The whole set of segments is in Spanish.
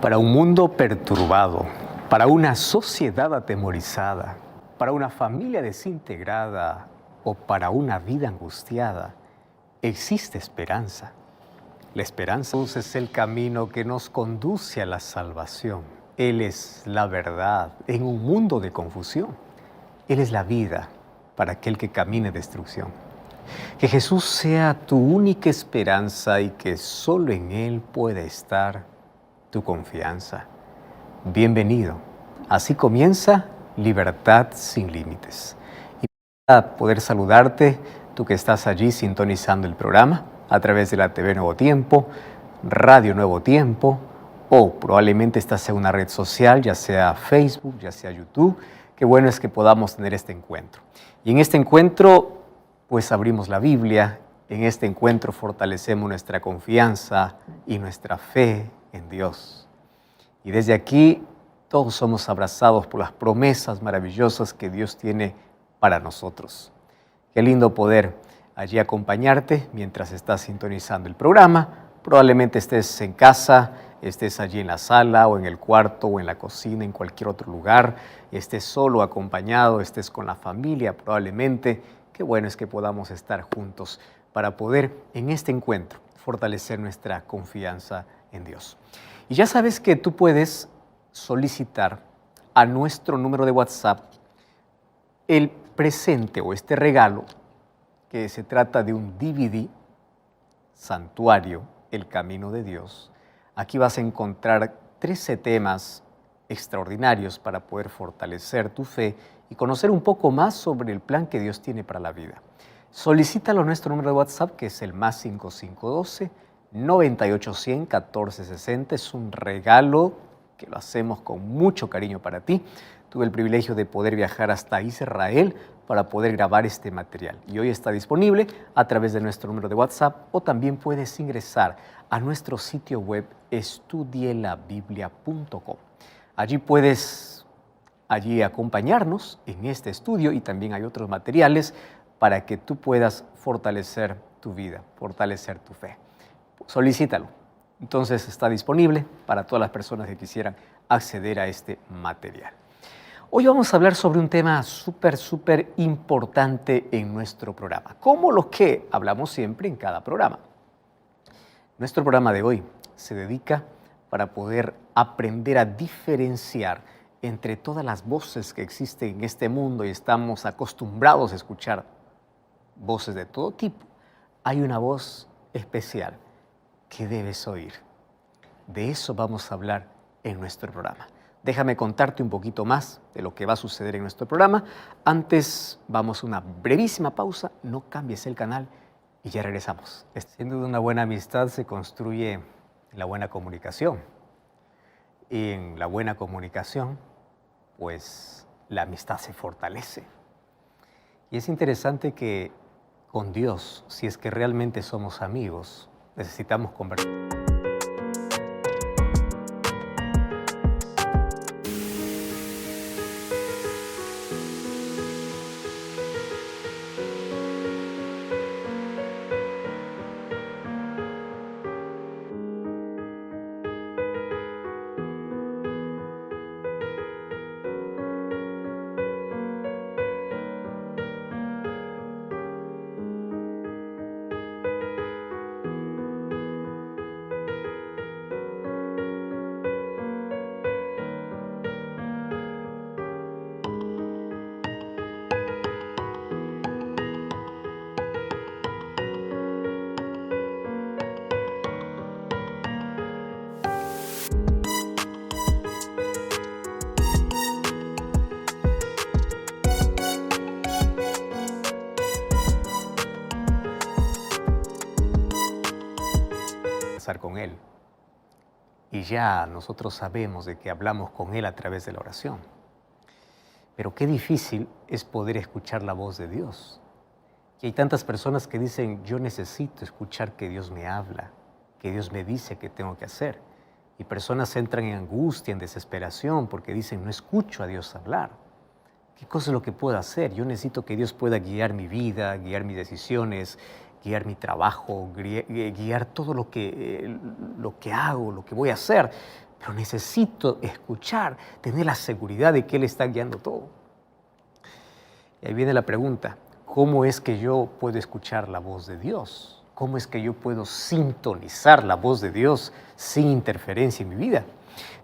Para un mundo perturbado, para una sociedad atemorizada, para una familia desintegrada o para una vida angustiada, existe esperanza. La esperanza es el camino que nos conduce a la salvación. Él es la verdad en un mundo de confusión. Él es la vida para aquel que camine destrucción. Que Jesús sea tu única esperanza y que solo en Él puede estar tu confianza. Bienvenido. Así comienza Libertad sin Límites. Y para poder saludarte, tú que estás allí sintonizando el programa a través de la TV Nuevo Tiempo, Radio Nuevo Tiempo, o probablemente estás en una red social, ya sea Facebook, ya sea YouTube. Qué bueno es que podamos tener este encuentro. Y en este encuentro, pues abrimos la Biblia. En este encuentro fortalecemos nuestra confianza y nuestra fe en Dios. Y desde aquí todos somos abrazados por las promesas maravillosas que Dios tiene para nosotros. Qué lindo poder allí acompañarte mientras estás sintonizando el programa. Probablemente estés en casa, estés allí en la sala o en el cuarto o en la cocina, en cualquier otro lugar, estés solo, acompañado, estés con la familia probablemente. Qué bueno es que podamos estar juntos para poder en este encuentro fortalecer nuestra confianza en Dios. Y ya sabes que tú puedes solicitar a nuestro número de WhatsApp el presente o este regalo, que se trata de un DVD, Santuario, el Camino de Dios. Aquí vas a encontrar 13 temas extraordinarios para poder fortalecer tu fe y conocer un poco más sobre el plan que Dios tiene para la vida. Solicítalo a nuestro número de WhatsApp, que es el +5512 9810 1460. Es un regalo que lo hacemos con mucho cariño para ti. Tuve el privilegio de poder viajar hasta Israel para poder grabar este material. Y hoy está disponible a través de nuestro número de WhatsApp, o también puedes ingresar a nuestro sitio web estudielabiblia.com. Allí puedes acompañarnos en este estudio, y también hay otros materiales para que tú puedas fortalecer tu vida, fortalecer tu fe. Solicítalo. Entonces está disponible para todas las personas que quisieran acceder a este material. Hoy vamos a hablar sobre un tema súper importante en nuestro programa, como lo que hablamos siempre en cada programa. Nuestro programa de hoy se dedica para poder aprender a diferenciar entre todas las voces que existen en este mundo, y estamos acostumbrados a escuchar voces de todo tipo. Hay una voz especial que debes oír. De eso vamos a hablar en nuestro programa. Déjame contarte un poquito más de lo que va a suceder en nuestro programa. Antes vamos a una brevísima pausa, no cambies el canal y ya regresamos. Sin duda, una buena amistad se construye en la buena comunicación. Y en la buena comunicación, pues la amistad se fortalece. Y es interesante que con Dios, si es que realmente somos amigos, necesitamos conversar. Con Él, y ya nosotros sabemos de que hablamos con Él a través de la oración, pero qué difícil es poder escuchar la voz de Dios. Y hay tantas personas que dicen: yo necesito escuchar que Dios me habla, que Dios me dice qué tengo que hacer, y personas entran en angustia, en desesperación, porque dicen: no escucho a Dios hablar. ¿Qué cosa es lo que puedo hacer? Yo necesito que Dios pueda guiar mi vida, guiar mis decisiones, guiar mi trabajo, guiar todo lo que hago, lo que voy a hacer. pero necesito escuchar, tener la seguridad de que Él está guiando todo. Y ahí viene la pregunta, ¿cómo es que yo puedo escuchar la voz de Dios? ¿Cómo es que yo puedo sintonizar la voz de Dios sin interferencia en mi vida?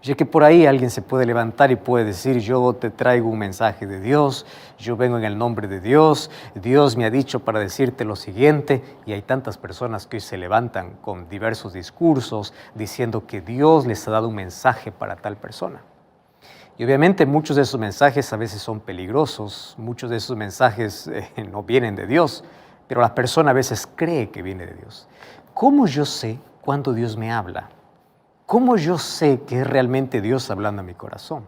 Ya que por ahí alguien se puede levantar y puede decir, yo te traigo un mensaje de Dios, yo vengo en el nombre de Dios, Dios me ha dicho para decirte lo siguiente, y hay tantas personas que hoy se levantan con diversos discursos diciendo que Dios les ha dado un mensaje para tal persona. Y obviamente muchos de esos mensajes a veces son peligrosos, muchos de esos mensajes no vienen de Dios, pero la persona a veces cree que viene de Dios. ¿Cómo yo sé cuándo Dios me habla? ¿Cómo yo sé que es realmente Dios hablando a mi corazón?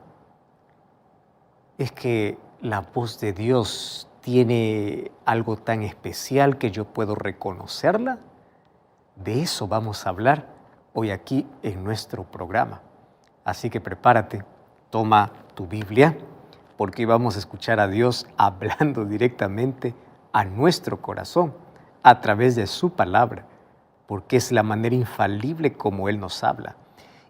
Es que la voz de Dios tiene algo tan especial que yo puedo reconocerla. De eso vamos a hablar hoy aquí en nuestro programa. Así que prepárate, toma tu Biblia, porque vamos a escuchar a Dios hablando directamente a nuestro corazón a través de su palabra, porque es la manera infalible como Él nos habla.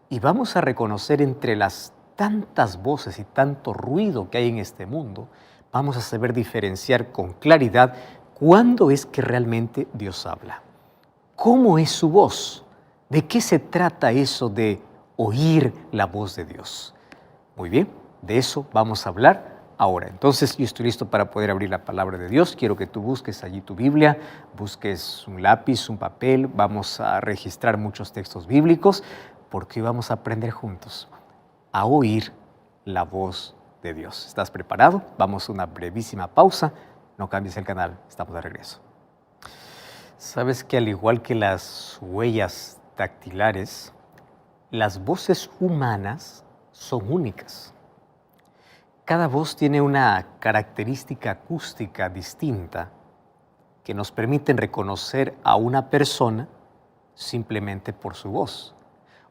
Y vamos a reconocer entre las tantas voces y tanto ruido que hay en este mundo, vamos a saber diferenciar con claridad cuándo es que realmente Dios habla. ¿Cómo es su voz? ¿De qué se trata eso de oír la voz de Dios? Muy bien, de eso vamos a hablar ahora. Entonces yo estoy listo para poder abrir la palabra de Dios. Quiero que tú busques allí tu Biblia, busques un lápiz, un papel. Vamos a registrar muchos textos bíblicos, porque vamos a aprender juntos a oír la voz de Dios. ¿Estás preparado? Vamos a una brevísima pausa. No cambies el canal, estamos de regreso. ¿Sabes que al igual que las huellas dactilares, las voces humanas son únicas? Cada voz tiene una característica acústica distinta que nos permiten reconocer a una persona simplemente por su voz.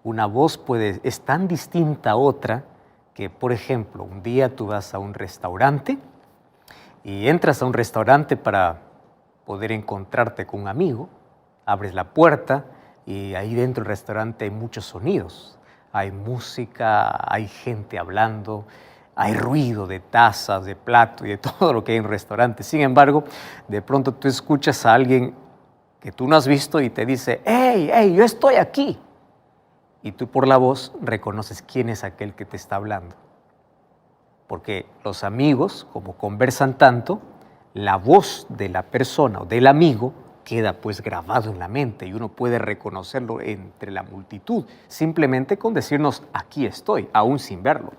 Una voz es tan distinta a otra que, por ejemplo, un día tú vas a un restaurante y entras a un restaurante para poder encontrarte con un amigo, abres la puerta y ahí dentro del restaurante hay muchos sonidos. Hay música, hay gente hablando, hay ruido de tazas, de platos y de todo lo que hay en un restaurante. Sin embargo, de pronto tú escuchas a alguien que tú no has visto y te dice, ¡Hey, hey, yo estoy aquí! Y tú por la voz reconoces quién es aquel que te está hablando. Porque los amigos, como conversan tanto, la voz de la persona o del amigo queda pues grabado en la mente y uno puede reconocerlo entre la multitud, simplemente con decirnos, aquí estoy, aún sin verlo.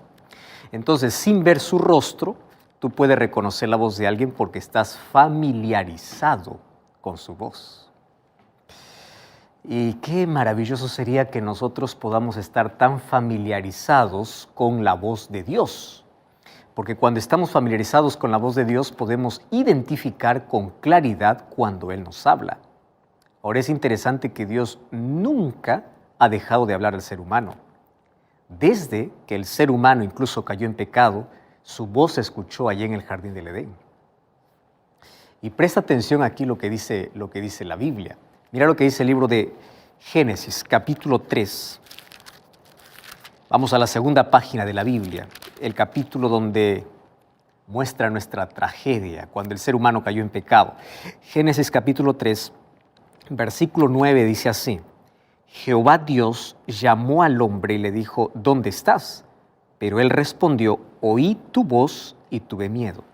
Entonces, sin ver su rostro, tú puedes reconocer la voz de alguien porque estás familiarizado con su voz. Y qué maravilloso sería que nosotros podamos estar tan familiarizados con la voz de Dios. Porque cuando estamos familiarizados con la voz de Dios, podemos identificar con claridad cuando Él nos habla. Ahora es interesante que Dios nunca ha dejado de hablar al ser humano. Desde que el ser humano incluso cayó en pecado, su voz se escuchó allí en el jardín del Edén. Y presta atención aquí lo que dice la Biblia. Mira lo que dice el libro de Génesis, capítulo 3. Vamos a la segunda página de la Biblia, el capítulo donde muestra nuestra tragedia, cuando el ser humano cayó en pecado. Génesis capítulo 3, versículo 9 dice así: Jehová Dios llamó al hombre y le dijo, ¿dónde estás? Pero él respondió, oí tu voz y tuve miedo.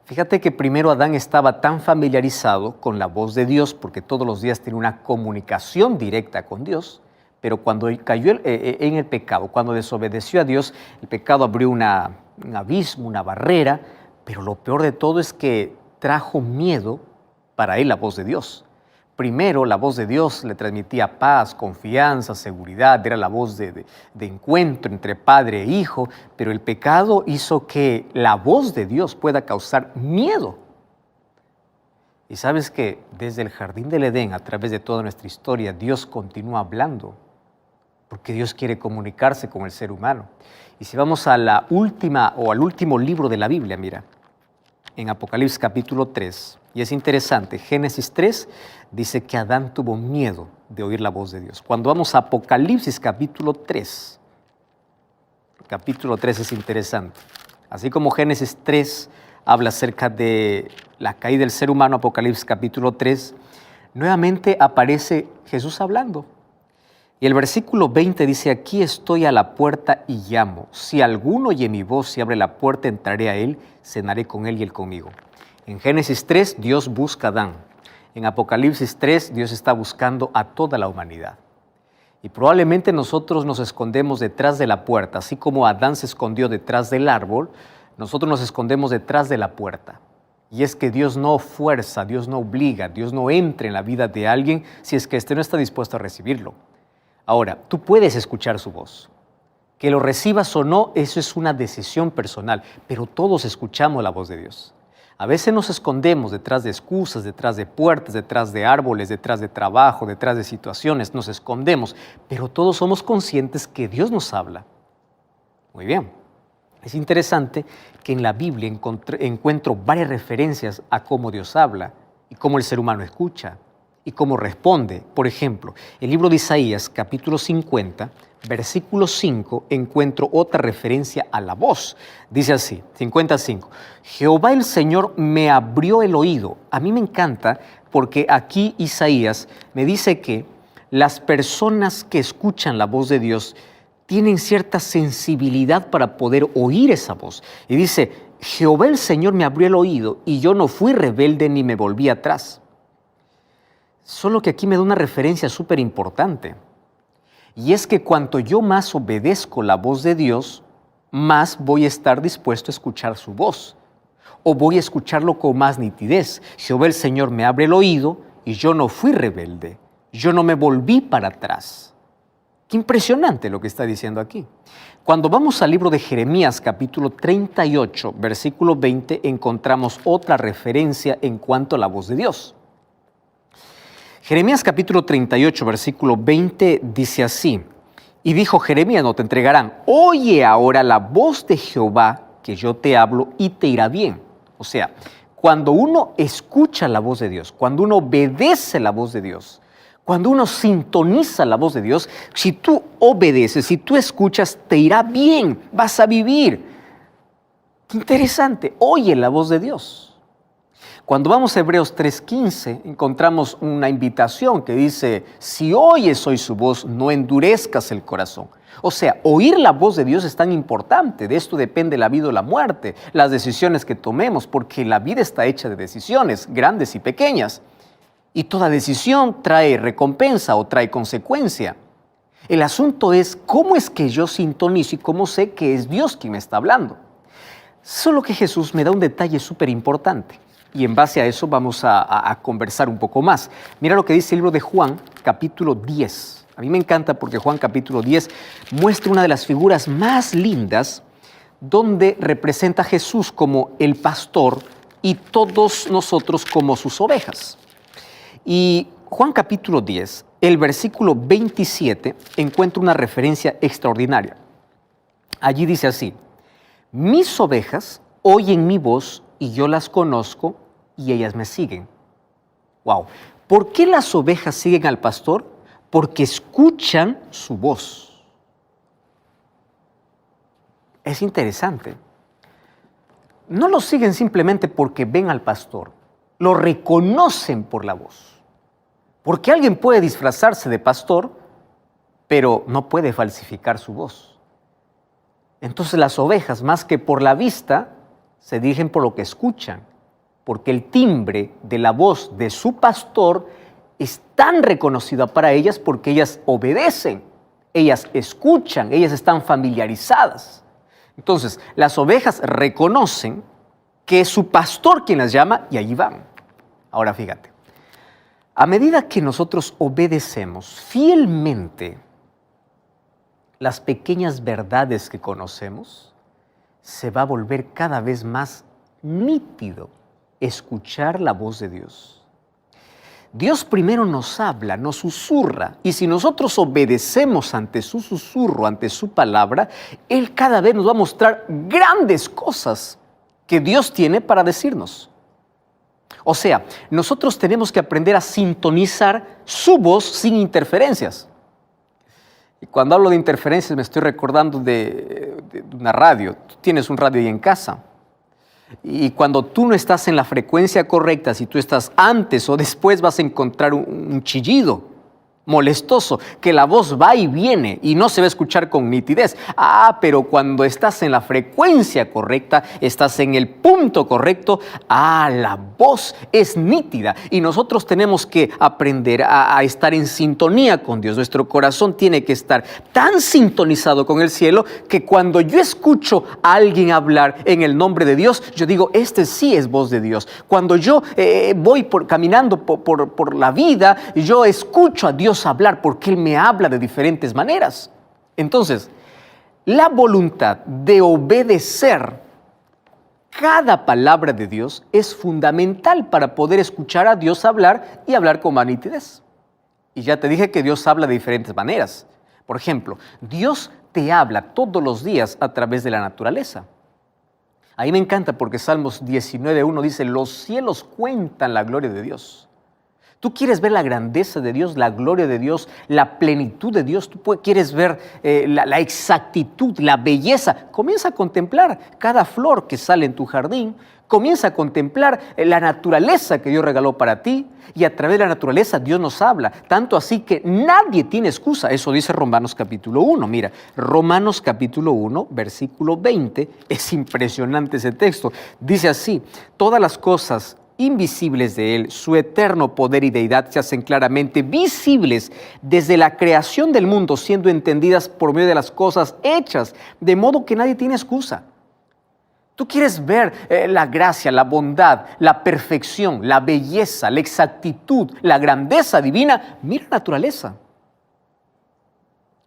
Fíjate que primero Adán estaba tan familiarizado con la voz de Dios, porque todos los días tiene una comunicación directa con Dios, pero cuando cayó en el pecado, cuando desobedeció a Dios, el pecado abrió un abismo, una barrera, pero lo peor de todo es que trajo miedo para él la voz de Dios. Primero, la voz de Dios le transmitía paz, confianza, seguridad, era la voz de encuentro entre padre e hijo, pero el pecado hizo que la voz de Dios pueda causar miedo. Y sabes que desde el jardín del Edén, a través de toda nuestra historia, Dios continúa hablando, porque Dios quiere comunicarse con el ser humano. Y si vamos a la última o al último libro de la Biblia, mira, en Apocalipsis capítulo 3, y es interesante, Génesis 3 dice que Adán tuvo miedo de oír la voz de Dios. Cuando vamos a Apocalipsis capítulo 3, capítulo 3 es interesante. Así como Génesis 3 habla acerca de la caída del ser humano, Apocalipsis capítulo 3, nuevamente aparece Jesús hablando. Y el versículo 20 dice, aquí estoy a la puerta y llamo. Si alguno oye mi voz y abre la puerta, entraré a él, cenaré con él y él conmigo. En Génesis 3, Dios busca a Adán. En Apocalipsis 3, Dios está buscando a toda la humanidad. Y probablemente nosotros nos escondemos detrás de la puerta, así como Adán se escondió detrás del árbol, nosotros nos escondemos detrás de la puerta. Y es que Dios no fuerza, Dios no obliga, Dios no entra en la vida de alguien si es que éste no está dispuesto a recibirlo. Ahora, tú puedes escuchar su voz. Que lo recibas o no, eso es una decisión personal, pero todos escuchamos la voz de Dios. A veces nos escondemos detrás de excusas, detrás de puertas, detrás de árboles, detrás de trabajo, detrás de situaciones, nos escondemos, pero todos somos conscientes que Dios nos habla. Muy bien. Es interesante que en la Biblia encuentro varias referencias a cómo Dios habla y cómo el ser humano escucha y cómo responde. Por ejemplo, el libro de Isaías, capítulo 50, versículo 5, encuentro otra referencia a la voz. Dice así, 55, Jehová el Señor me abrió el oído. A mí me encanta porque aquí Isaías me dice que las personas que escuchan la voz de Dios tienen cierta sensibilidad para poder oír esa voz. Y dice, Jehová el Señor me abrió el oído y yo no fui rebelde ni me volví atrás. Solo que aquí me da una referencia súper importante. Y es que cuanto yo más obedezco la voz de Dios, más voy a estar dispuesto a escuchar su voz. O voy a escucharlo con más nitidez. Jehová el Señor me abre el oído y yo no fui rebelde. Yo no me volví para atrás. Qué impresionante lo que está diciendo aquí. Cuando vamos al libro de Jeremías, capítulo 38, versículo 20, encontramos otra referencia en cuanto a la voz de Dios. Jeremías capítulo 38, versículo 20 dice así, y dijo Jeremías, no te entregarán, oye ahora la voz de Jehová, que yo te hablo y te irá bien. O sea, cuando uno escucha la voz de Dios, cuando uno obedece la voz de Dios, cuando uno sintoniza la voz de Dios, si tú obedeces, si tú escuchas, te irá bien, vas a vivir. Qué interesante, oye la voz de Dios. Cuando vamos a Hebreos 3:15, encontramos una invitación que dice, si oyes hoy su voz, no endurezcas el corazón. O sea, oír la voz de Dios es tan importante, de esto depende la vida o la muerte, las decisiones que tomemos, porque la vida está hecha de decisiones, grandes y pequeñas. Y toda decisión trae recompensa o trae consecuencia. El asunto es, ¿cómo es que yo sintonizo y cómo sé que es Dios quien me está hablando? Solo que Jesús me da un detalle súper importante. Y en base a eso vamos a conversar un poco más. Mira lo que dice el libro de Juan, capítulo 10. A mí me encanta porque Juan, capítulo 10, muestra una de las figuras más lindas donde representa a Jesús como el pastor y todos nosotros como sus ovejas. Y Juan, capítulo 10, el versículo 27, encuentra una referencia extraordinaria. Allí dice así, mis ovejas oyen mi voz y yo las conozco y ellas me siguen. Wow. ¿Por qué las ovejas siguen al pastor? Porque escuchan su voz. Es interesante. No lo siguen simplemente porque ven al pastor, lo reconocen por la voz. Porque alguien puede disfrazarse de pastor, pero no puede falsificar su voz. Entonces las ovejas, más que por la vista, se dirigen por lo que escuchan, porque el timbre de la voz de su pastor es tan reconocida para ellas porque ellas obedecen, ellas escuchan, ellas están familiarizadas. Entonces, las ovejas reconocen que es su pastor quien las llama y allí van. Ahora fíjate, a medida que nosotros obedecemos fielmente las pequeñas verdades que conocemos, se va a volver cada vez más nítido escuchar la voz de Dios. Dios primero nos habla, nos susurra, y si nosotros obedecemos ante su susurro, ante su palabra, Él cada vez nos va a mostrar grandes cosas que Dios tiene para decirnos. O sea, nosotros tenemos que aprender a sintonizar su voz sin interferencias. Y cuando hablo de interferencias me estoy recordando de de una radio. Tú tienes un radio ahí en casa. Y cuando tú no estás en la frecuencia correcta, si tú estás antes o después, vas a encontrar un chillido molestoso, que la voz va y viene y no se va a escuchar con nitidez. Pero cuando estás en la frecuencia correcta, estás en el punto correcto, la voz es nítida. Y nosotros tenemos que aprender a estar en sintonía con Dios. Nuestro corazón tiene que estar tan sintonizado con el cielo que cuando yo escucho a alguien hablar en el nombre de Dios, yo digo, este sí es voz de Dios. Cuando yo voy caminando por la vida, yo escucho a Dios hablar porque Él me habla de diferentes maneras. Entonces, la voluntad de obedecer cada palabra de Dios es fundamental para poder escuchar a Dios hablar y hablar con más nitidez. Y ya te dije que Dios habla de diferentes maneras. Por ejemplo, Dios te habla todos los días a través de la naturaleza. A mí me encanta porque Salmos 19:1 dice, los cielos cuentan la gloria de Dios. Tú quieres ver la grandeza de Dios, la gloria de Dios, la plenitud de Dios. Tú quieres ver la exactitud, la belleza. Comienza a contemplar cada flor que sale en tu jardín. Comienza a contemplar la naturaleza que Dios regaló para ti. Y a través de la naturaleza Dios nos habla. Tanto así que nadie tiene excusa. Eso dice Romanos capítulo 1. Mira, Romanos capítulo 1, versículo 20. Es impresionante ese texto. Dice así, todas las cosas invisibles de Él, su eterno poder y deidad se hacen claramente visibles desde la creación del mundo, siendo entendidas por medio de las cosas hechas, de modo que nadie tiene excusa. Tú quieres ver la gracia, la bondad, la perfección, la belleza, la exactitud, la grandeza divina. Mira la naturaleza.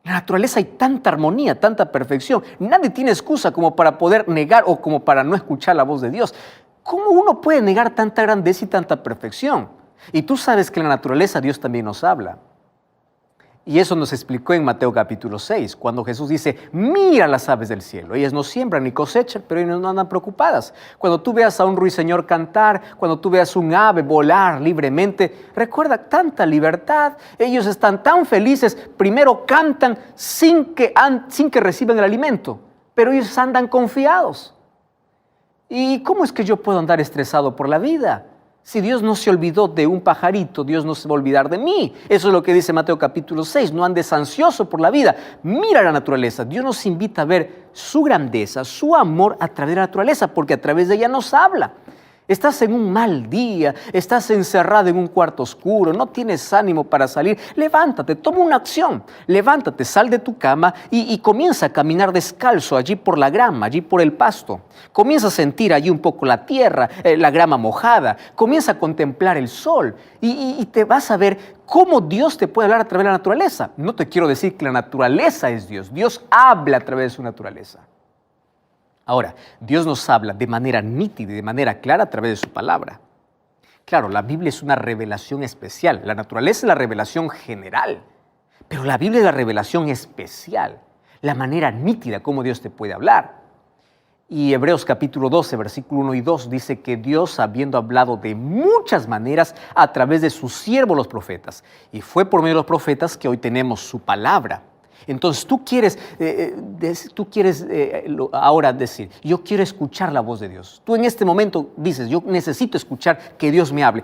En la naturaleza hay tanta armonía, tanta perfección. Nadie tiene excusa como para poder negar o como para no escuchar la voz de Dios. ¿Cómo uno puede negar tanta grandeza y tanta perfección? Y tú sabes que en la naturaleza Dios también nos habla. Y eso nos explicó en Mateo capítulo 6, cuando Jesús dice, mira las aves del cielo. Ellas no siembran ni cosechan, pero ellas no andan preocupadas. Cuando tú veas a un ruiseñor cantar, cuando tú veas un ave volar libremente, recuerda tanta libertad. Ellos están tan felices. Primero cantan sin que reciban el alimento, pero ellos andan confiados. ¿Y cómo es que yo puedo andar estresado por la vida? Si Dios no se olvidó de un pajarito, Dios no se va a olvidar de mí. Eso es lo que dice Mateo capítulo 6. No andes ansioso por la vida. Mira la naturaleza. Dios nos invita a ver su grandeza, su amor a través de la naturaleza, porque a través de ella nos habla. Estás en un mal día, estás encerrado en un cuarto oscuro, no tienes ánimo para salir. Levántate, toma una acción. Levántate, sal de tu cama y comienza a caminar descalzo allí por la grama, allí por el pasto. Comienza a sentir allí un poco la tierra, la grama mojada. Comienza a contemplar el sol y te vas a ver cómo Dios te puede hablar a través de la naturaleza. No te quiero decir que la naturaleza es Dios. Dios habla a través de su naturaleza. Ahora, Dios nos habla de manera nítida y de manera clara a través de su palabra. Claro, la Biblia es una revelación especial. La naturaleza es la revelación general, pero la Biblia es la revelación especial, la manera nítida como Dios te puede hablar. Y Hebreos capítulo 12, versículo 1 y 2 dice que Dios, habiendo hablado de muchas maneras a través de sus siervos los profetas, y fue por medio de los profetas que hoy tenemos su palabra. Entonces tú quieres ahora decir, yo quiero escuchar la voz de Dios. Tú en este momento dices, yo necesito escuchar que Dios me hable.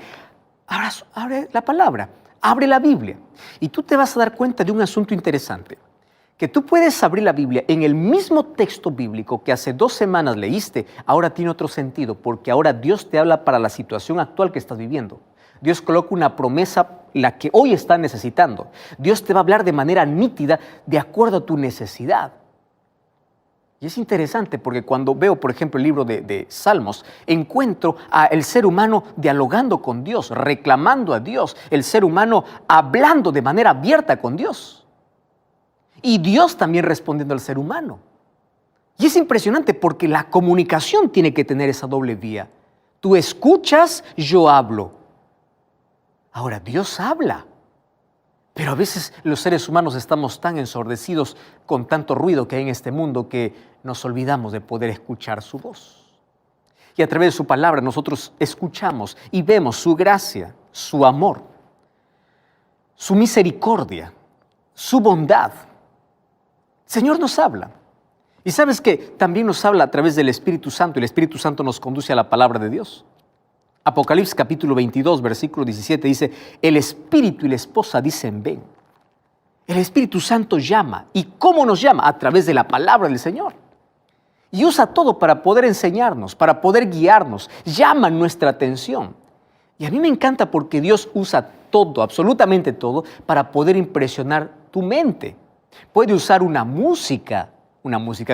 Ahora abre la palabra, abre la Biblia y tú te vas a dar cuenta de un asunto interesante. Que tú puedes abrir la Biblia en el mismo texto bíblico que hace 2 semanas leíste, ahora tiene otro sentido, porque ahora Dios te habla para la situación actual que estás viviendo. Dios coloca una promesa, la que hoy estás necesitando. Dios te va a hablar de manera nítida, de acuerdo a tu necesidad. Y es interesante porque cuando veo, por ejemplo, el libro de Salmos, encuentro al ser humano dialogando con Dios, reclamando a Dios, el ser humano hablando de manera abierta con Dios. Y Dios también respondiendo al ser humano. Y es impresionante porque la comunicación tiene que tener esa doble vía. Tú escuchas, yo hablo. Ahora, Dios habla, pero a veces los seres humanos estamos tan ensordecidos con tanto ruido que hay en este mundo que nos olvidamos de poder escuchar su voz. Y a través de su palabra nosotros escuchamos y vemos su gracia, su amor, su misericordia, su bondad. El Señor nos habla. Y sabes que también nos habla a través del Espíritu Santo, y el Espíritu Santo nos conduce a la palabra de Dios. Apocalipsis capítulo 22, versículo 17 dice, el Espíritu y la esposa dicen ven. El Espíritu Santo llama. ¿Y cómo nos llama? A través de la palabra del Señor. Y usa todo para poder enseñarnos, para poder guiarnos. Llama nuestra atención. Y a mí me encanta porque Dios usa todo, absolutamente todo, para poder impresionar tu mente. Puede usar una música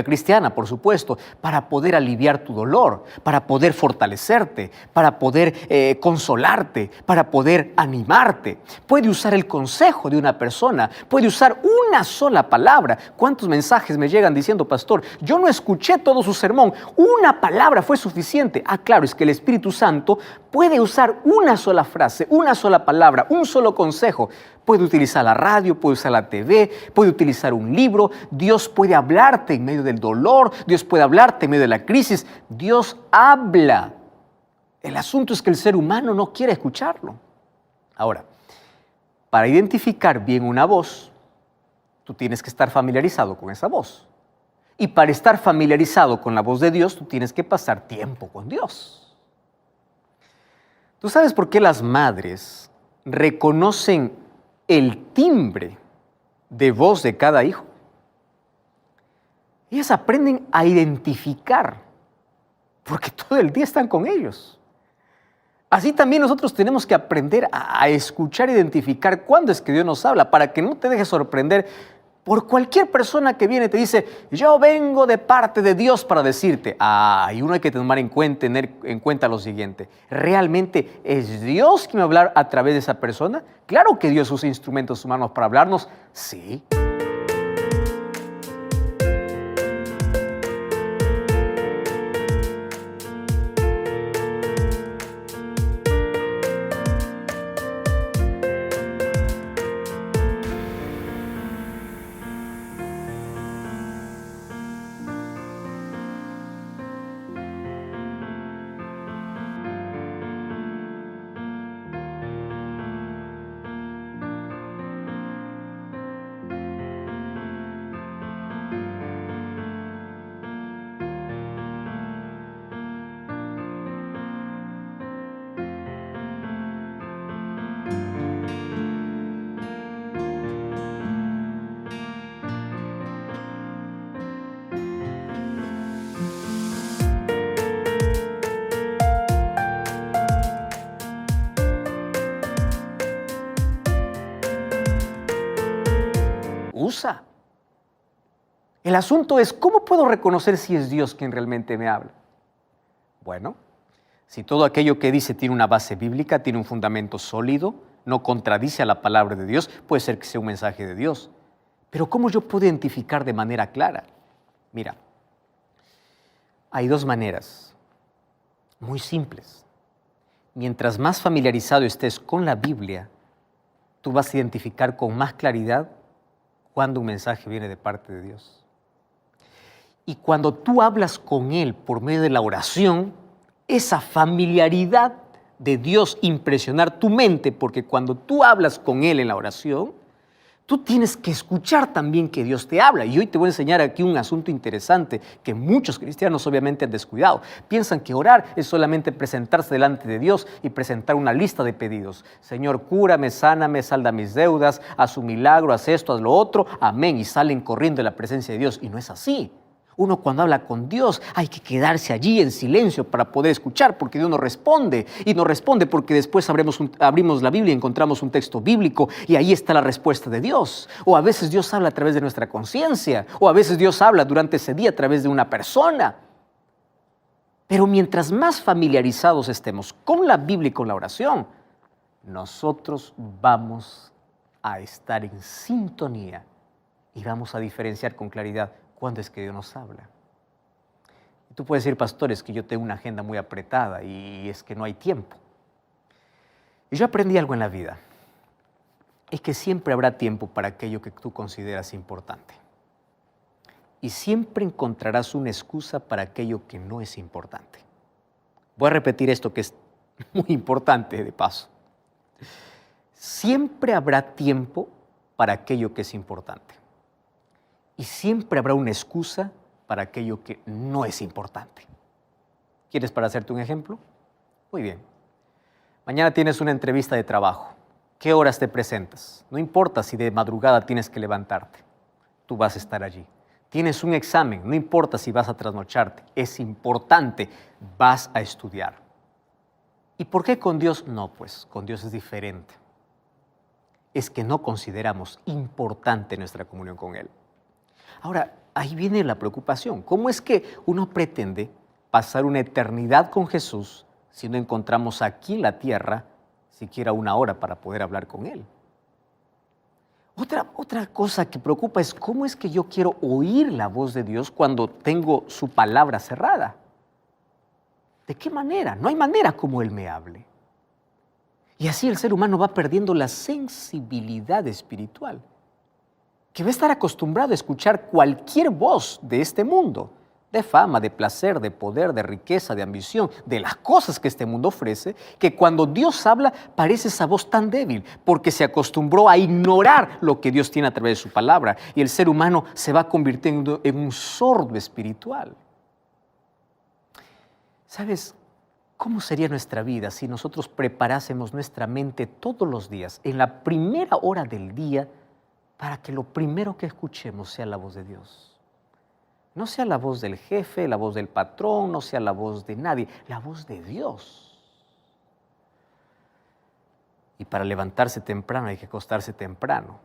cristiana, por supuesto, para poder aliviar tu dolor, para poder fortalecerte, para poder consolarte, para poder animarte. Puede usar el consejo de una persona, puede usar una sola palabra. ¿Cuántos mensajes me llegan diciendo, pastor, yo no escuché todo su sermón, una palabra fue suficiente? Ah, claro, es que el Espíritu Santo puede usar una sola frase, una sola palabra, un solo consejo. Puede utilizar la radio, puede usar la TV, puede utilizar un libro. Dios puede hablarte en medio del dolor, Dios puede hablarte en medio de la crisis. Dios habla. El asunto es que el ser humano no quiere escucharlo. Ahora, para identificar bien una voz, tú tienes que estar familiarizado con esa voz. Y para estar familiarizado con la voz de Dios, tú tienes que pasar tiempo con Dios. ¿Tú sabes por qué las madres reconocen el timbre de voz de cada hijo? Ellas aprenden a identificar, porque todo el día están con ellos. Así también nosotros tenemos que aprender a escuchar, identificar cuándo es que Dios nos habla, para que no te dejes sorprender por cualquier persona que viene y te dice, yo vengo de parte de Dios para decirte. Y uno hay que tener en cuenta lo siguiente. ¿Realmente es Dios quien va a hablar a través de esa persona? Claro que Dios usa instrumentos humanos para hablarnos, sí. Usa. El asunto es, ¿cómo puedo reconocer si es Dios quien realmente me habla? Bueno, si todo aquello que dice tiene una base bíblica, tiene un fundamento sólido, no contradice a la palabra de Dios, puede ser que sea un mensaje de Dios. Pero ¿cómo yo puedo identificar de manera clara? Mira, hay dos maneras muy simples. Mientras más familiarizado estés con la Biblia, tú vas a identificar con más claridad cuando un mensaje viene de parte de Dios. Y cuando tú hablas con Él por medio de la oración, esa familiaridad de Dios impresionar tu mente, porque cuando tú hablas con Él en la oración, tú tienes que escuchar también que Dios te habla. Y hoy te voy a enseñar aquí un asunto interesante que muchos cristianos obviamente han descuidado. Piensan que orar es solamente presentarse delante de Dios y presentar una lista de pedidos. Señor, cúrame, sáname, salda mis deudas, haz un milagro, haz esto, haz lo otro. Amén. Y salen corriendo en la presencia de Dios. Y no es así. Uno cuando habla con Dios hay que quedarse allí en silencio para poder escuchar, porque Dios nos responde. Y nos responde porque después abrimos la Biblia y encontramos un texto bíblico y ahí está la respuesta de Dios. O a veces Dios habla a través de nuestra conciencia, o a veces Dios habla durante ese día a través de una persona. Pero mientras más familiarizados estemos con la Biblia y con la oración, nosotros vamos a estar en sintonía y vamos a diferenciar con claridad cuándo es que Dios nos habla. Y tú puedes decir, pastor, es que yo tengo una agenda muy apretada y es que no hay tiempo. Y yo aprendí algo en la vida. Es que siempre habrá tiempo para aquello que tú consideras importante. Y siempre encontrarás una excusa para aquello que no es importante. Voy a repetir esto que es muy importante de paso. Siempre habrá tiempo para aquello que es importante. Y siempre habrá una excusa para aquello que no es importante. ¿Quieres para hacerte un ejemplo? Muy bien. Mañana tienes una entrevista de trabajo. ¿Qué horas te presentas? No importa si de madrugada tienes que levantarte. Tú vas a estar allí. Tienes un examen. No importa si vas a trasnocharte. Es importante. Vas a estudiar. ¿Y por qué con Dios? No, pues con Dios es diferente. Es que no consideramos importante nuestra comunión con Él. Ahora, ahí viene la preocupación. ¿Cómo es que uno pretende pasar una eternidad con Jesús si no encontramos aquí en la tierra siquiera una hora para poder hablar con Él? Otra cosa que preocupa es cómo es que yo quiero oír la voz de Dios cuando tengo su palabra cerrada. ¿De qué manera? No hay manera como Él me hable. Y así el ser humano va perdiendo la sensibilidad espiritual, que va a estar acostumbrado a escuchar cualquier voz de este mundo, de fama, de placer, de poder, de riqueza, de ambición, de las cosas que este mundo ofrece, que cuando Dios habla parece esa voz tan débil, porque se acostumbró a ignorar lo que Dios tiene a través de su palabra, y el ser humano se va convirtiendo en un sordo espiritual. ¿Sabes cómo sería nuestra vida si nosotros preparásemos nuestra mente todos los días, en la primera hora del día, para que lo primero que escuchemos sea la voz de Dios? No sea la voz del jefe, la voz del patrón, no sea la voz de nadie, la voz de Dios. Y para levantarse temprano hay que acostarse temprano.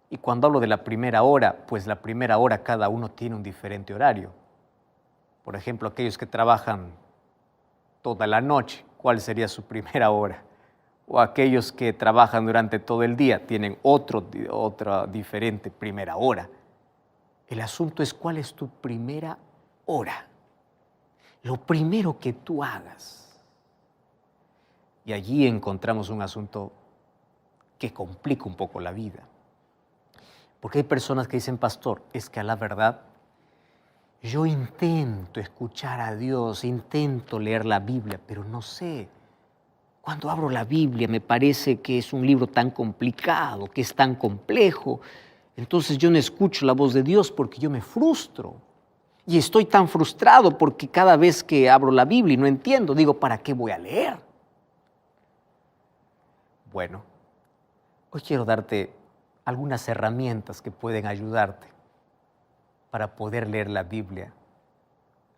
Y cuando hablo de la primera hora, pues la primera hora cada uno tiene un diferente horario. Por ejemplo, aquellos que trabajan toda la noche, ¿cuál sería su primera hora? O aquellos que trabajan durante todo el día tienen otra diferente primera hora. El asunto es cuál es tu primera hora. Lo primero que tú hagas. Y allí encontramos un asunto que complica un poco la vida. Porque hay personas que dicen, pastor, es que a la verdad yo intento escuchar a Dios, intento leer la Biblia, pero no sé. Cuando abro la Biblia me parece que es un libro tan complicado, que es tan complejo. Entonces yo no escucho la voz de Dios porque yo me frustro. Y estoy tan frustrado porque cada vez que abro la Biblia y no entiendo, digo, ¿para qué voy a leer? Bueno, hoy quiero darte algunas herramientas que pueden ayudarte para poder leer la Biblia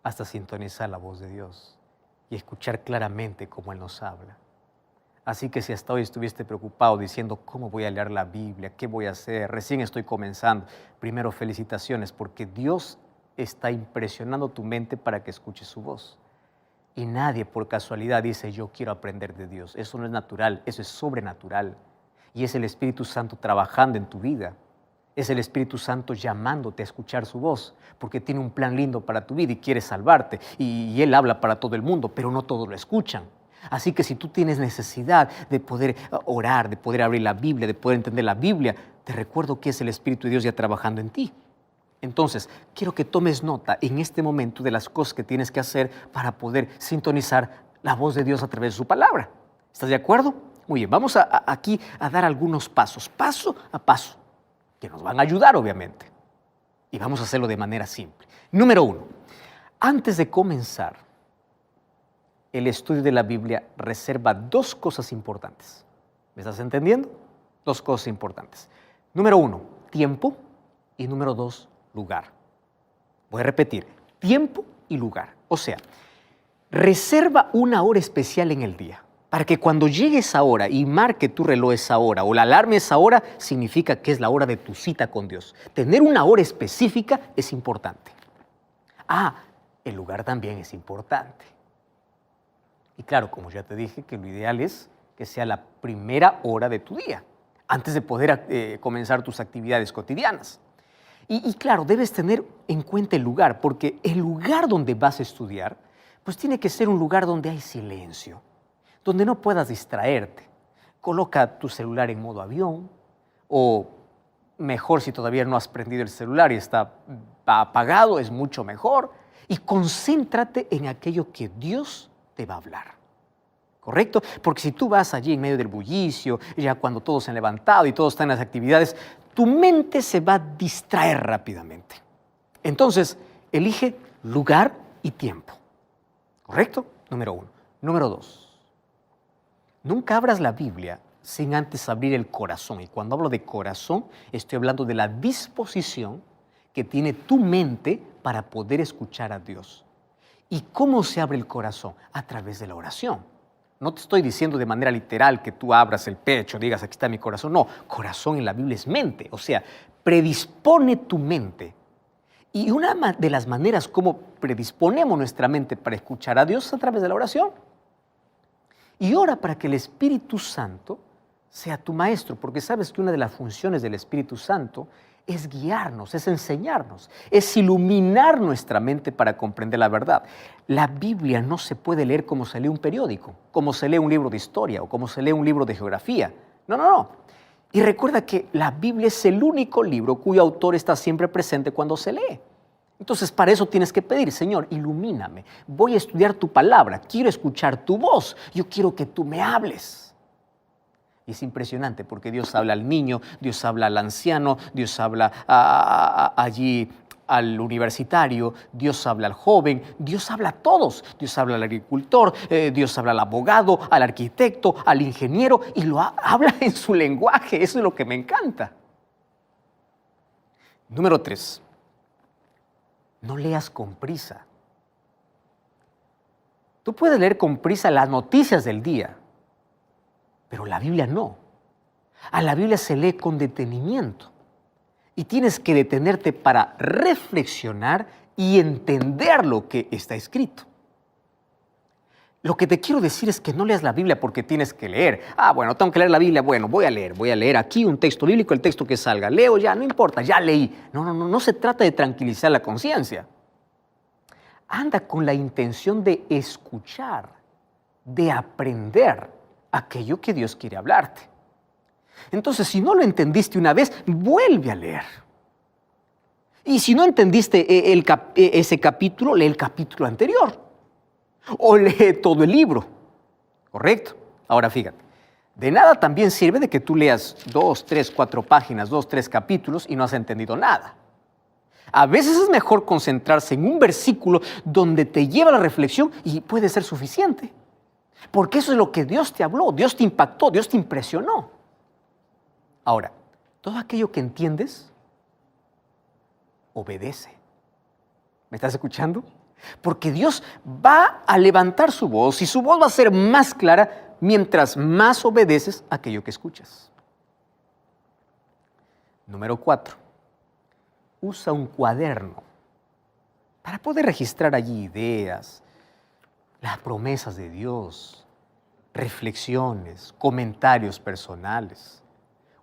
hasta sintonizar la voz de Dios y escuchar claramente cómo Él nos habla. Así que si hasta hoy estuviste preocupado diciendo, ¿cómo voy a leer la Biblia? ¿Qué voy a hacer? Recién estoy comenzando. Primero, felicitaciones, porque Dios está impresionando tu mente para que escuches su voz. Y nadie por casualidad dice, yo quiero aprender de Dios. Eso no es natural, eso es sobrenatural. Y es el Espíritu Santo trabajando en tu vida. Es el Espíritu Santo llamándote a escuchar su voz, porque tiene un plan lindo para tu vida y quiere salvarte. Y Él habla para todo el mundo, pero no todos lo escuchan. Así que si tú tienes necesidad de poder orar, de poder abrir la Biblia, de poder entender la Biblia, te recuerdo que es el Espíritu de Dios ya trabajando en ti. Entonces, quiero que tomes nota en este momento de las cosas que tienes que hacer para poder sintonizar la voz de Dios a través de su palabra. ¿Estás de acuerdo? Muy bien, vamos aquí a dar algunos pasos, paso a paso, que nos van a ayudar, obviamente. Y vamos a hacerlo de manera simple. Número 1, antes de comenzar el estudio de la Biblia, reserva 2 cosas importantes. ¿Me estás entendiendo? 2 cosas importantes. Número 1, tiempo. Y número 2, lugar. Voy a repetir, tiempo y lugar. O sea, reserva una hora especial en el día, para que cuando llegue esa hora y marque tu reloj esa hora o la alarma esa hora, significa que es la hora de tu cita con Dios. Tener una hora específica es importante. El lugar también es importante. Y claro, como ya te dije, que lo ideal es que sea la primera hora de tu día, antes de poder comenzar tus actividades cotidianas. Y claro, debes tener en cuenta el lugar, porque el lugar donde vas a estudiar, pues tiene que ser un lugar donde hay silencio, donde no puedas distraerte. Coloca tu celular en modo avión, o mejor si todavía no has prendido el celular y está apagado, es mucho mejor. Y concéntrate en aquello que Dios te va a hablar, ¿correcto? Porque si tú vas allí en medio del bullicio, ya cuando todos se han levantado y todos están en las actividades, tu mente se va a distraer rápidamente. Entonces, Elige lugar y tiempo. ¿Correcto? Número 1. Número 2. Nunca abras la Biblia sin antes abrir el corazón. Y cuando hablo de corazón, estoy hablando de la disposición que tiene tu mente para poder escuchar a Dios. ¿Y cómo se abre el corazón? A través de la oración. No te estoy diciendo de manera literal que tú abras el pecho, digas, aquí está mi corazón. No, corazón en la Biblia es mente. O sea, predispone tu mente. Y una de las maneras como predisponemos nuestra mente para escuchar a Dios es a través de la oración. Y ora para que el Espíritu Santo sea tu maestro, porque sabes que una de las funciones del Espíritu Santo es guiarnos, es enseñarnos, es iluminar nuestra mente para comprender la verdad. La Biblia no se puede leer como se lee un periódico, como se lee un libro de historia o como se lee un libro de geografía. No. Y recuerda que la Biblia es el único libro cuyo autor está siempre presente cuando se lee. Entonces, para eso tienes que pedir, Señor, ilumíname. Voy a estudiar tu palabra, quiero escuchar tu voz, yo quiero que tú me hables. Y es impresionante porque Dios habla al niño, Dios habla al anciano, Dios habla allí al universitario, Dios habla al joven, Dios habla a todos. Dios habla al agricultor, Dios habla al abogado, al arquitecto, al ingeniero y lo habla en su lenguaje. Eso es lo que me encanta. Número 3. No leas con prisa. Tú puedes leer con prisa las noticias del día, pero la Biblia no. A la Biblia se lee con detenimiento. Y tienes que detenerte para reflexionar y entender lo que está escrito. Lo que te quiero decir es que no leas la Biblia porque tienes que leer. Bueno, tengo que leer la Biblia. Bueno, voy a leer aquí un texto bíblico, el texto que salga. Leo ya, no importa, ya leí. No se trata de tranquilizar la conciencia. Anda con la intención de escuchar, de aprender aquello que Dios quiere hablarte. Entonces, si no lo entendiste una vez, vuelve a leer. Y si no entendiste ese capítulo, lee el capítulo anterior. O lee todo el libro. ¿Correcto? Ahora fíjate, de nada también sirve de que tú leas 2, 3, 4 páginas, 2, 3 capítulos y no has entendido nada. A veces es mejor concentrarse en un versículo donde te lleva a la reflexión y puede ser suficiente. Porque eso es lo que Dios te habló, Dios te impactó, Dios te impresionó. Ahora, todo aquello que entiendes, obedece. ¿Me estás escuchando? Porque Dios va a levantar su voz y su voz va a ser más clara mientras más obedeces aquello que escuchas. Número 4. Usa un cuaderno para poder registrar allí ideas, las promesas de Dios, reflexiones, comentarios personales.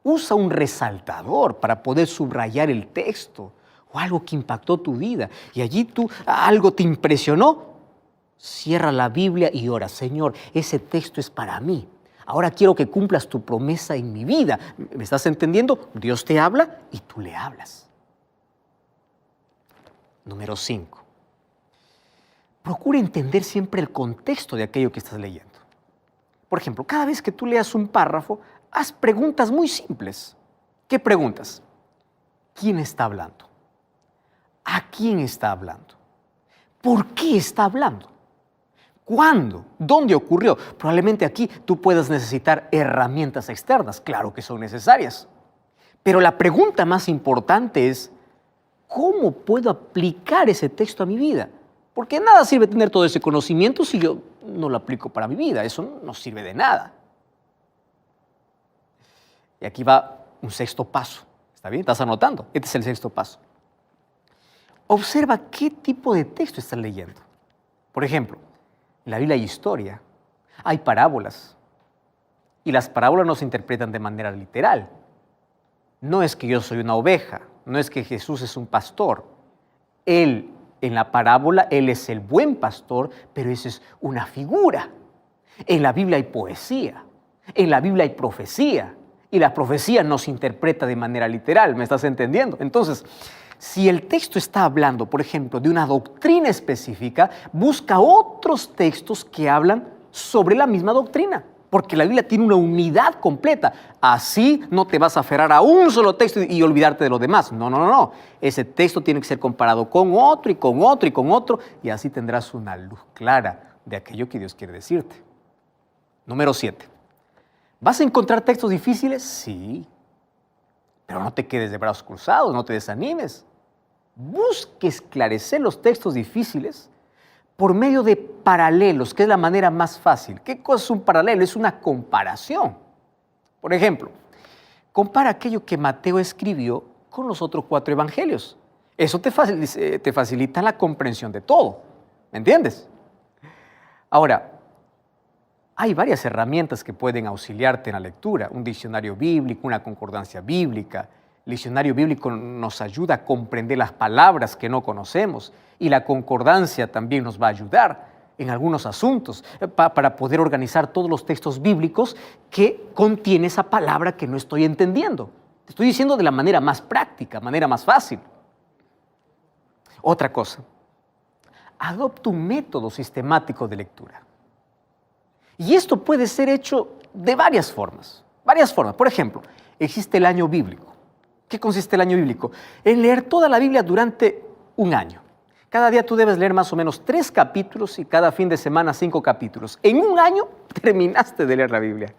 Usa un resaltador para poder subrayar el texto o algo que impactó tu vida y allí algo te impresionó. Cierra la Biblia y ora, Señor, ese texto es para mí. Ahora quiero que cumplas tu promesa en mi vida. ¿Me estás entendiendo? Dios te habla y tú le hablas. Número 5. Procura entender siempre el contexto de aquello que estás leyendo. Por ejemplo, cada vez que tú leas un párrafo, haz preguntas muy simples. ¿Qué preguntas? ¿Quién está hablando? ¿A quién está hablando? ¿Por qué está hablando? ¿Cuándo? ¿Dónde ocurrió? Probablemente aquí tú puedas necesitar herramientas externas. Claro que son necesarias. Pero la pregunta más importante es, ¿cómo puedo aplicar ese texto a mi vida? Porque nada sirve tener todo ese conocimiento si yo no lo aplico para mi vida. Eso no sirve de nada. Y aquí va un 6º paso. ¿Está bien? ¿Estás anotando? Este es el 6º paso. Observa qué tipo de texto estás leyendo. Por ejemplo, en la Biblia hay historia, hay parábolas. Y las parábolas no se interpretan de manera literal. No es que yo soy una oveja, no es que Jesús es un pastor. Él, en la parábola, Él es el buen pastor, pero eso es una figura. En la Biblia hay poesía, en la Biblia hay profecía, y la profecía no se interpreta de manera literal, ¿me estás entendiendo? Entonces, si el texto está hablando, por ejemplo, de una doctrina específica, busca otros textos que hablan sobre la misma doctrina. porque la Biblia tiene una unidad completa. Así no te vas a aferrar a un solo texto y olvidarte de los demás. No, no, no, no. Ese texto tiene que ser comparado con otro y con otro y con otro, y así tendrás una luz clara de aquello que Dios quiere decirte. Número 7. ¿Vas a encontrar textos difíciles? Sí. Pero no te quedes de brazos cruzados, no te desanimes. Busque esclarecer los textos difíciles por medio de paralelos, que es la manera más fácil. ¿Qué cosa es un paralelo? Es una comparación. Por ejemplo, compara aquello que Mateo escribió con los otros 4 evangelios. Eso te facilita la comprensión de todo. ¿Me entiendes? Ahora, hay varias herramientas que pueden auxiliarte en la lectura. Un diccionario bíblico, una concordancia bíblica. El diccionario bíblico nos ayuda a comprender las palabras que no conocemos, y la concordancia también nos va a ayudar en algunos asuntos para poder organizar todos los textos bíblicos que contiene esa palabra que no estoy entendiendo. Te estoy diciendo de la manera más práctica, manera más fácil. Otra cosa, adopta un método sistemático de lectura. Y esto puede ser hecho de varias formas. Por ejemplo, existe el año bíblico. ¿Qué consiste el año bíblico? En leer toda la Biblia durante un año. Cada día tú debes leer más o menos 3 capítulos y cada fin de semana 5 capítulos. En un año terminaste de leer la Biblia.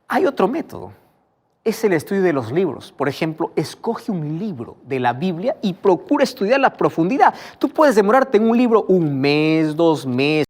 Hay otro método. Es el estudio de los libros. Por ejemplo, escoge un libro de la Biblia y procura estudiar la profundidad. Tú puedes demorarte en un libro 1 mes, 2 meses.